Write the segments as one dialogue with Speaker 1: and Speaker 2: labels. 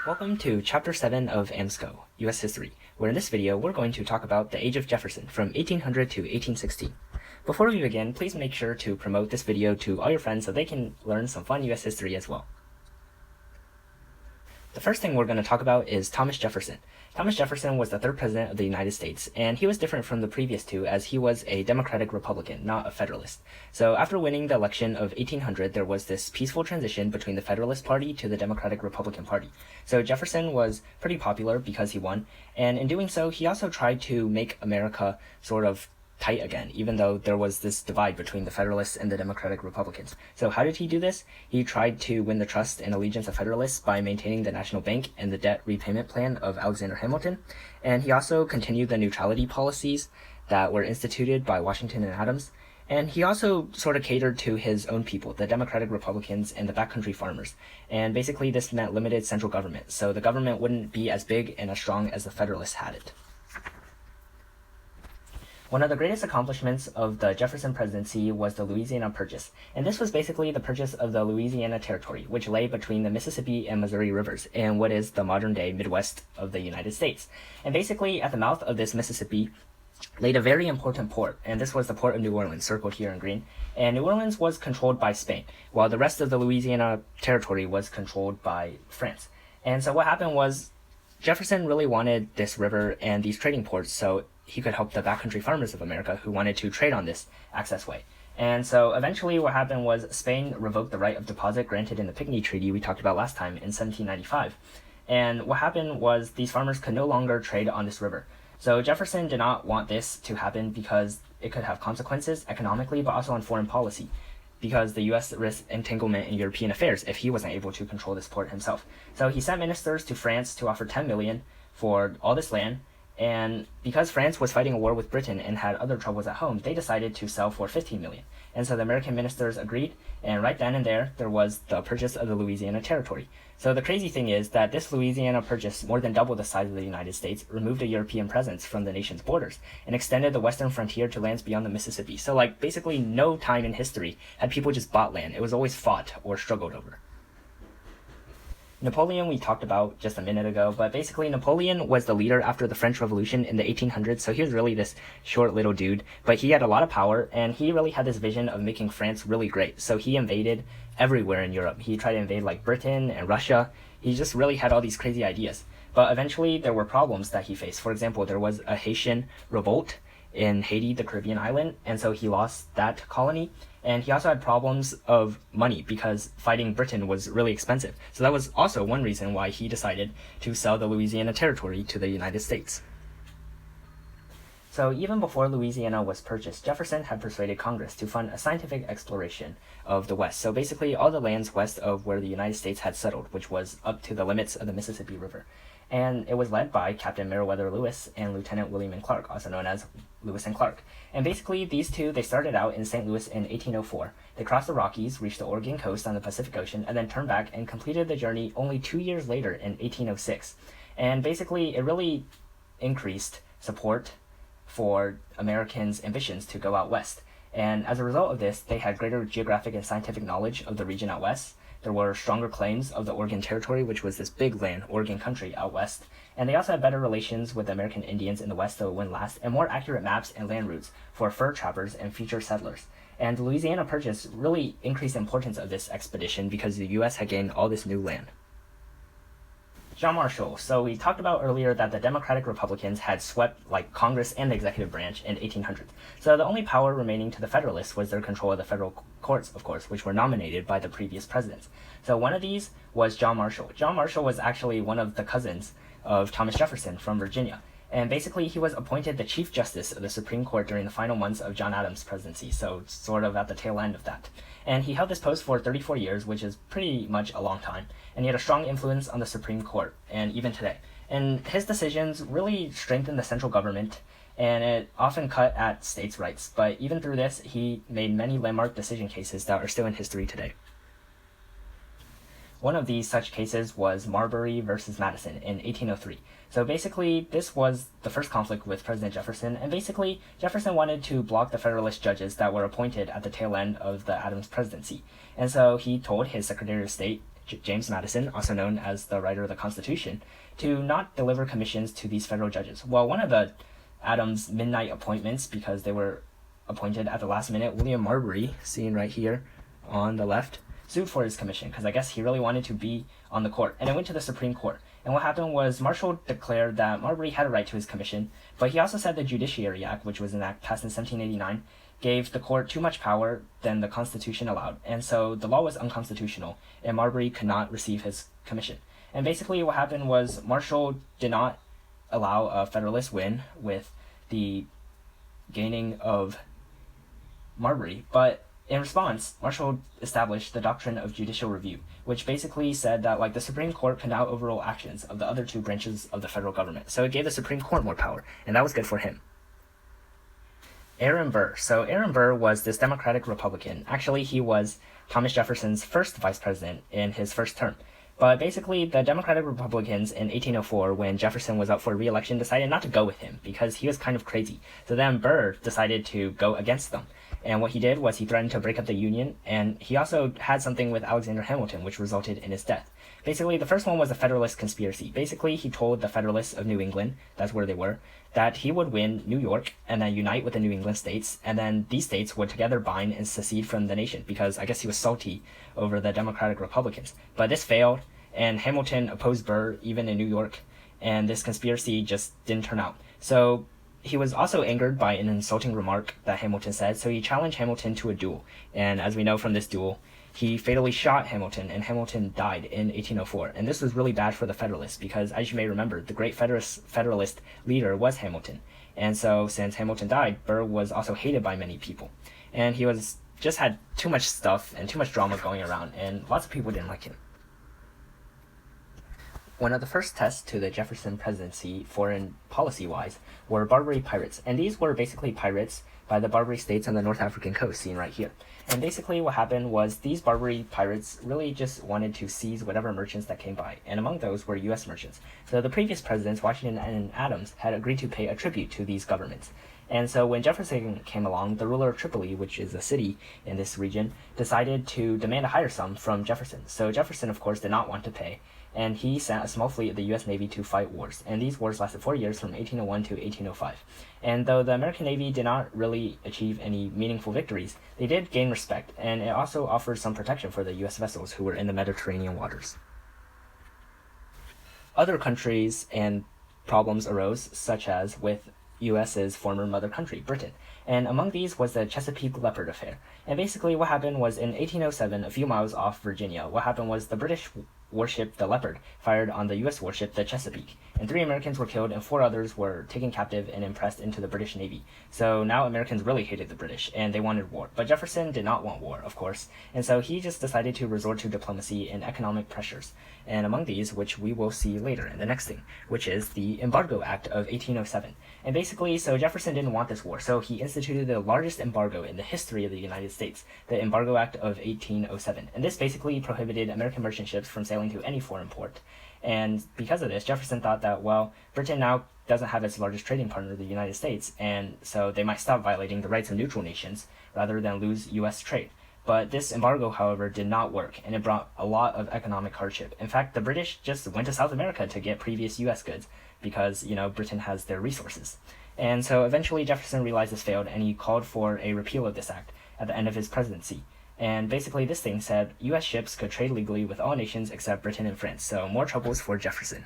Speaker 1: Welcome to Chapter 7 of AMSCO, U.S. History, where in this video we're going to talk about the age of Jefferson from 1800 to 1816. Before we begin, please make sure to promote this video to all your friends so they can learn some fun U.S. history as well. The first thing we're going to talk about is Thomas Jefferson. Thomas Jefferson was the third president of the United States, and he was different from the previous two as he was a Democratic Republican, not a Federalist. So after winning the election of 1800, there was this peaceful transition between the Federalist Party to the Democratic Republican Party. So Jefferson was pretty popular because he won, and in doing so, he also tried to make America sort of tight again, even though there was this divide between the Federalists and the Democratic Republicans. So how did he do this? He tried to win the trust and allegiance of Federalists by maintaining the National Bank and the debt repayment plan of Alexander Hamilton, and he also continued the neutrality policies that were instituted by Washington and Adams, and he also sort of catered to his own people, the Democratic Republicans and the backcountry farmers. And basically this meant limited central government, so the government wouldn't be as big and as strong as the Federalists had it. One of the greatest accomplishments of the Jefferson presidency was the Louisiana Purchase, and this was basically the purchase of the Louisiana Territory, which lay between the Mississippi and Missouri rivers in what is the modern-day Midwest of the United States. And basically, at the mouth of this Mississippi laid a very important port, and this was the port of New Orleans, circled here in green. And New Orleans was controlled by Spain, while the rest of the Louisiana Territory was controlled by France. And so what happened was Jefferson really wanted this river and these trading ports so he could help the backcountry farmers of America who wanted to trade on this access way. And so eventually what happened was Spain revoked the right of deposit granted in the Pinckney Treaty we talked about last time in 1795. And what happened was these farmers could no longer trade on this river. So Jefferson did not want this to happen because it could have consequences economically but also on foreign policy, because the U.S. risked entanglement in European affairs if he wasn't able to control this port himself. So he sent ministers to France to offer $10 million for all this land, and because France was fighting a war with Britain and had other troubles at home, they decided to sell for $15 million. And so the American ministers agreed, and right then and there was the purchase of the Louisiana Territory. So the crazy thing is that this Louisiana Purchase more than doubled the size of the United States, removed a European presence from the nation's borders, and extended the western frontier to lands beyond the Mississippi. So basically no time in history had people just bought land. It was always fought or struggled over. Napoleon we talked about just a minute ago, but basically Napoleon was the leader after the French Revolution in the 1800s, so he was really this short little dude, but he had a lot of power, and he really had this vision of making France really great. So he invaded everywhere in Europe. He tried to invade Britain and Russia. He just really had all these crazy ideas. But eventually there were problems that he faced. For example, there was a Haitian revolt in Haiti, the Caribbean island, and so he lost that colony. And he also had problems of money because fighting Britain was really expensive. So that was also one reason why he decided to sell the Louisiana Territory to the United States. So even before Louisiana was purchased, Jefferson had persuaded Congress to fund a scientific exploration of the West. So basically all the lands west of where the United States had settled, which was up to the limits of the Mississippi River. And it was led by Captain Meriwether Lewis and Lieutenant William and Clark, also known as Lewis and Clark. And basically, these two, they started out in St. Louis in 1804. They crossed the Rockies, reached the Oregon coast on the Pacific Ocean, and then turned back and completed the journey only 2 years later in 1806. And basically, it really increased support for Americans' ambitions to go out west. And as a result of this, they had greater geographic and scientific knowledge of the region out west. There were stronger claims of the Oregon Territory, which was this big land, Oregon country out west. And they also had better relations with the American Indians in the west that would last, and more accurate maps and land routes for fur trappers and future settlers. And the Louisiana Purchase really increased the importance of this expedition because the U.S. had gained all this new land. John Marshall. So we talked about earlier that the Democratic Republicans had swept Congress and the executive branch in 1800. So the only power remaining to the Federalists was their control of the federal courts, of course, which were nominated by the previous presidents. So one of these was John Marshall. John Marshall was actually one of the cousins of Thomas Jefferson from Virginia. And basically he was appointed the Chief Justice of the Supreme Court during the final months of John Adams' presidency, so sort of at the tail end of that. And he held this post for 34 years, which is pretty much a long time. And he had a strong influence on the Supreme Court, and even today. And his decisions really strengthened the central government, and it often cut at states' rights. But even through this, he made many landmark decision cases that are still in history today. One of these such cases was Marbury versus Madison in 1803. So basically, this was the first conflict with President Jefferson, and basically, Jefferson wanted to block the Federalist judges that were appointed at the tail end of the Adams presidency. And so he told his Secretary of State, James Madison, also known as the writer of the Constitution, to not deliver commissions to these federal judges. Well, one of the Adams' midnight appointments, because they were appointed at the last minute, William Marbury, seen right here on the left, sued for his commission because I guess he really wanted to be on the court, and it went to the Supreme Court. And what happened was Marshall declared that Marbury had a right to his commission, but he also said the Judiciary Act, which was an act passed in 1789, gave the court too much power than the Constitution allowed, and so the law was unconstitutional, and Marbury could not receive his commission. And basically what happened was Marshall did not allow a Federalist win with the gaining of Marbury, but in response, Marshall established the doctrine of judicial review, which basically said that the Supreme Court could now overrule actions of the other two branches of the federal government. So it gave the Supreme Court more power, and that was good for him. Aaron Burr. So Aaron Burr was this Democratic Republican. Actually, he was Thomas Jefferson's first vice president in his first term. But basically, the Democratic Republicans in 1804, when Jefferson was up for re-election, decided not to go with him because he was kind of crazy. So then Burr decided to go against them. And what he did was he threatened to break up the Union, and he also had something with Alexander Hamilton, which resulted in his death. Basically, the first one was a Federalist conspiracy. Basically, he told the Federalists of New England, that's where they were, that he would win New York and then unite with the New England states, and then these states would together bind and secede from the nation, because I guess he was salty over the Democratic Republicans. But this failed, and Hamilton opposed Burr even in New York, and this conspiracy just didn't turn out. So he was also angered by an insulting remark that Hamilton said, so he challenged Hamilton to a duel. And as we know from this duel, he fatally shot Hamilton, and Hamilton died in 1804. And this was really bad for the Federalists, because as you may remember, the great Federalist leader was Hamilton. And so since Hamilton died, Burr was also hated by many people. And he was just had too much stuff and too much drama going around, and lots of people didn't like him. One of the first tests to the Jefferson presidency, foreign policy-wise, were Barbary pirates. And these were basically pirates by the Barbary states on the North African coast, seen right here. And basically what happened was these Barbary pirates really just wanted to seize whatever merchants that came by, and among those were U.S. merchants. So the previous presidents, Washington and Adams, had agreed to pay a tribute to these governments. And so when Jefferson came along, the ruler of Tripoli, which is a city in this region, decided to demand a higher sum from Jefferson. So Jefferson, of course, did not want to pay, and he sent a small fleet of the U.S. Navy to fight wars. And these wars lasted 4 years, from 1801 to 1805. And though the American Navy did not really achieve any meaningful victories, they did gain respect, and it also offered some protection for the U.S. vessels who were in the Mediterranean waters. Other countries and problems arose, such as with U.S.'s former mother country, Britain. And among these was the Chesapeake-Leopard Affair. And basically what happened was in 1807, a few miles off Virginia, what happened was the British warship, the Leopard, fired on the U.S. warship, the Chesapeake. And 3 Americans were killed, and 4 others were taken captive and impressed into the British Navy. So now Americans really hated the British, and they wanted war. But Jefferson did not want war, of course. And so he just decided to resort to diplomacy and economic pressures. And among these, which we will see later in the next thing, which is the Embargo Act of 1807. And basically, so Jefferson didn't want this war, so he instituted the largest embargo in the history of the United States, the Embargo Act of 1807. And this basically prohibited American merchant ships from sailing to any foreign port. And because of this, Jefferson thought that, well, Britain now doesn't have its largest trading partner, the United States, and so they might stop violating the rights of neutral nations rather than lose U.S. trade. But this embargo, however, did not work, and it brought a lot of economic hardship. In fact, the British just went to South America to get previous U.S. goods because, Britain has their resources. And so eventually Jefferson realized this failed, and he called for a repeal of this act at the end of his presidency. And basically this thing said U.S. ships could trade legally with all nations except Britain and France, so more troubles for Jefferson.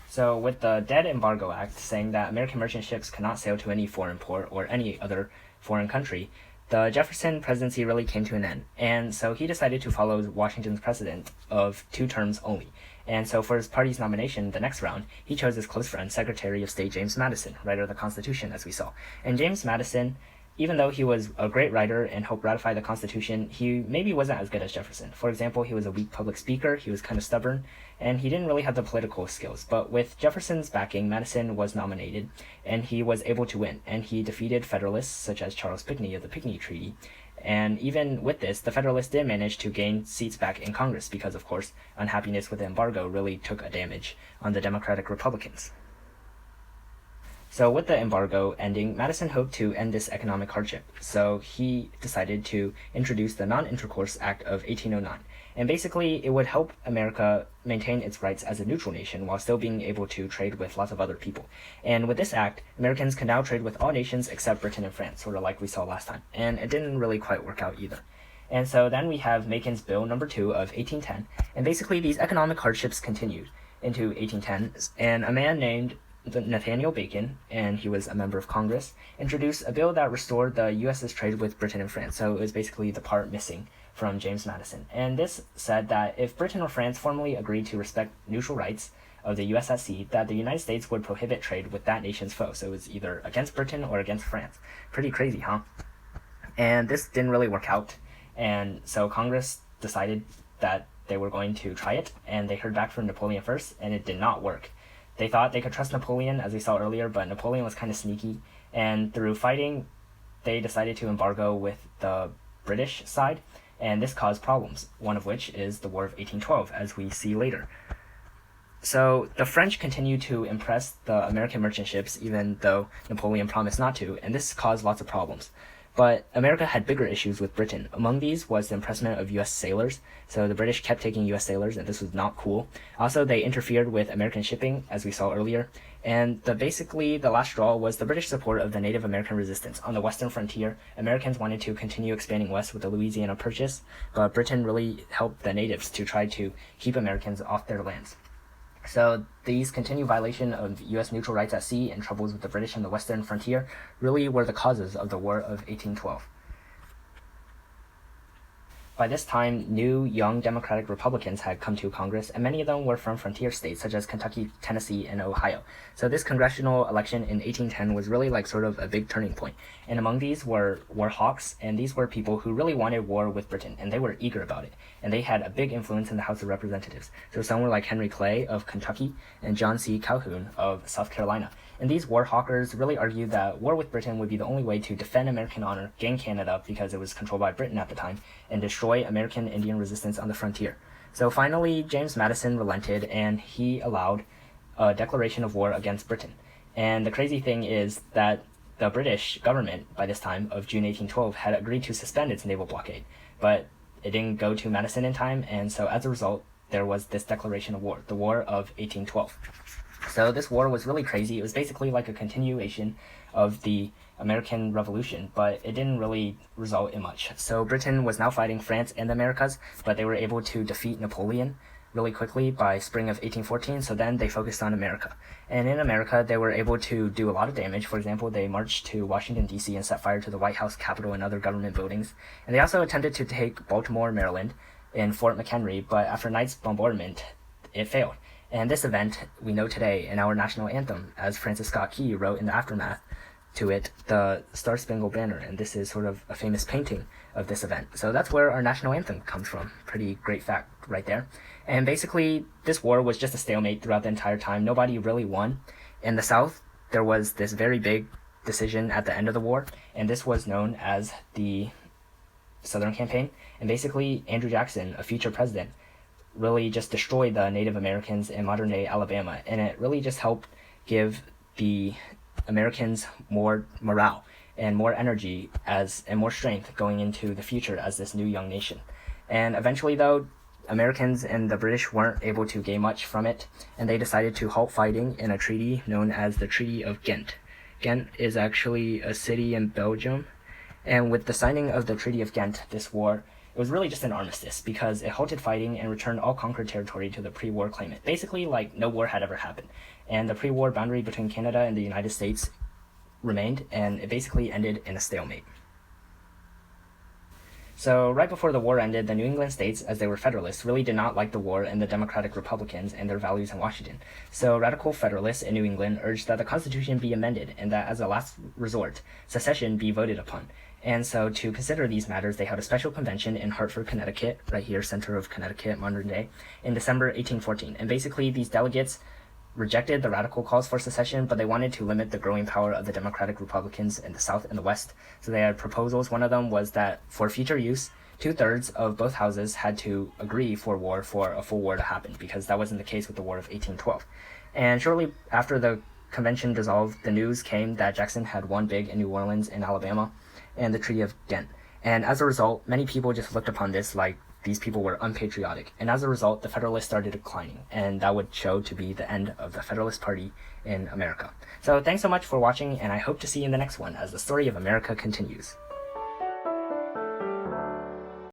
Speaker 1: So with the Dead Embargo Act saying that American merchant ships could not sail to any foreign port or any other foreign country, the Jefferson presidency really came to an end. And so he decided to follow Washington's precedent of 2 terms only. And so for his party's nomination, the next round, he chose his close friend, Secretary of State James Madison, writer of the Constitution, as we saw. And James Madison, even though he was a great writer and helped ratify the Constitution, he maybe wasn't as good as Jefferson. For example, he was a weak public speaker, he was kind of stubborn, and he didn't really have the political skills. But with Jefferson's backing, Madison was nominated, and he was able to win. And he defeated Federalists such as Charles Pinckney of the Pinckney Treaty. And even with this, the Federalists did manage to gain seats back in Congress because, of course, unhappiness with the embargo really took a damage on the Democratic Republicans. So with the embargo ending, Madison hoped to end this economic hardship. So he decided to introduce the Nonintercourse Act of 1809. And basically, it would help America maintain its rights as a neutral nation while still being able to trade with lots of other people. And with this act, Americans can now trade with all nations except Britain and France, sort of like we saw last time. And it didn't really quite work out either. And so then we have Macon's Bill number 2 of 1810. And basically, these economic hardships continued into 1810. And a man named Nathaniel Bacon, and he was a member of Congress, introduced a bill that restored the U.S.'s trade with Britain and France. So it was basically the part missing from James Madison. And this said that if Britain or France formally agreed to respect neutral rights of the U.S. at sea, that the United States would prohibit trade with that nation's foe. So it was either against Britain or against France. Pretty crazy, huh? And this didn't really work out. And so Congress decided that they were going to try it, and they heard back from Napoleon first, and it did not work. They thought they could trust Napoleon, as we saw earlier, but Napoleon was kind of sneaky, and through fighting, they decided to embargo with the British side, and this caused problems, one of which is the War of 1812, as we see later. So the French continued to impress the American merchant ships, even though Napoleon promised not to, and this caused lots of problems. But America had bigger issues with Britain. Among these was the impressment of U.S. sailors. So the British kept taking U.S. sailors, and this was not cool. Also, they interfered with American shipping, as we saw earlier. And basically, the last straw was the British support of the Native American resistance. On the western frontier, Americans wanted to continue expanding west with the Louisiana Purchase, but Britain really helped the natives to try to keep Americans off their lands. So these continued violation of U.S. neutral rights at sea and troubles with the British on the western frontier really were the causes of the War of 1812. By this time, new, young Democratic Republicans had come to Congress, and many of them were from frontier states such as Kentucky, Tennessee, and Ohio. So this congressional election in 1810 was really like sort of a big turning point. And among these were hawks, and these were people who really wanted war with Britain, and they were eager about it. And they had a big influence in the House of Representatives. So some were like Henry Clay of Kentucky and John C. Calhoun of South Carolina. And these war hawkers really argued that war with Britain would be the only way to defend American honor, gain Canada because it was controlled by Britain at the time, and destroy American Indian resistance on the frontier. So finally, James Madison relented, and he allowed a declaration of war against Britain. And the crazy thing is that the British government, by this time of June 1812, had agreed to suspend its naval blockade, but it didn't go to Madison in time, and so as a result, there was this declaration of war, the War of 1812. So this war was really crazy. It was basically like a continuation of the American Revolution, but it didn't really result in much. So Britain was now fighting France and the Americas, but they were able to defeat Napoleon really quickly by spring of 1814, so then they focused on America. And in America, they were able to do a lot of damage. For example, they marched to Washington, D.C. and set fire to the White House, Capitol, and other government buildings. And they also attempted to take Baltimore, Maryland, in Fort McHenry, but after a night's bombardment, it failed. And this event we know today in our national anthem, as Francis Scott Key wrote in the aftermath to it, the Star Spangled Banner, and this is sort of a famous painting of this event. So that's where our national anthem comes from. Pretty great fact right there. And basically, this war was just a stalemate throughout the entire time. Nobody really won. In the South, there was this very big decision at the end of the war, and this was known as the Southern Campaign. And basically, Andrew Jackson, a future president, really just destroyed the Native Americans in modern-day Alabama, and it really just helped give the Americans more morale and more energy and more strength going into the future as this new young nation. And eventually, though, Americans and the British weren't able to gain much from it, and they decided to halt fighting in a treaty known as the Treaty of Ghent. Ghent is actually a city in Belgium, and with the signing of the Treaty of Ghent, this war, it was really just an armistice because it halted fighting and returned all conquered territory to the pre-war claimant. Basically, like no war had ever happened. And the pre-war boundary between Canada and the United States remained, and it basically ended in a stalemate. So right before the war ended, the New England states, as they were Federalists, really did not like the war and the Democratic Republicans and their values in Washington. So radical Federalists in New England urged that the Constitution be amended and that as a last resort, secession be voted upon. And so to consider these matters, they held a special convention in Hartford, Connecticut, right here, center of Connecticut, modern day, in December 1814. And basically, these delegates rejected the radical calls for secession, but they wanted to limit the growing power of the Democratic Republicans in the South and the West. So they had proposals. One of them was that for future use, 2/3 of both houses had to agree for a full war to happen, because that wasn't the case with the War of 1812. And shortly after the convention dissolved, the news came that Jackson had won big in New Orleans and Alabama, and the Treaty of Ghent. And as a result, many people just looked upon this like these people were unpatriotic. And as a result, the Federalists started declining, and that would show to be the end of the Federalist Party in America. So thanks so much for watching, and I hope to see you in the next one as the story of America continues.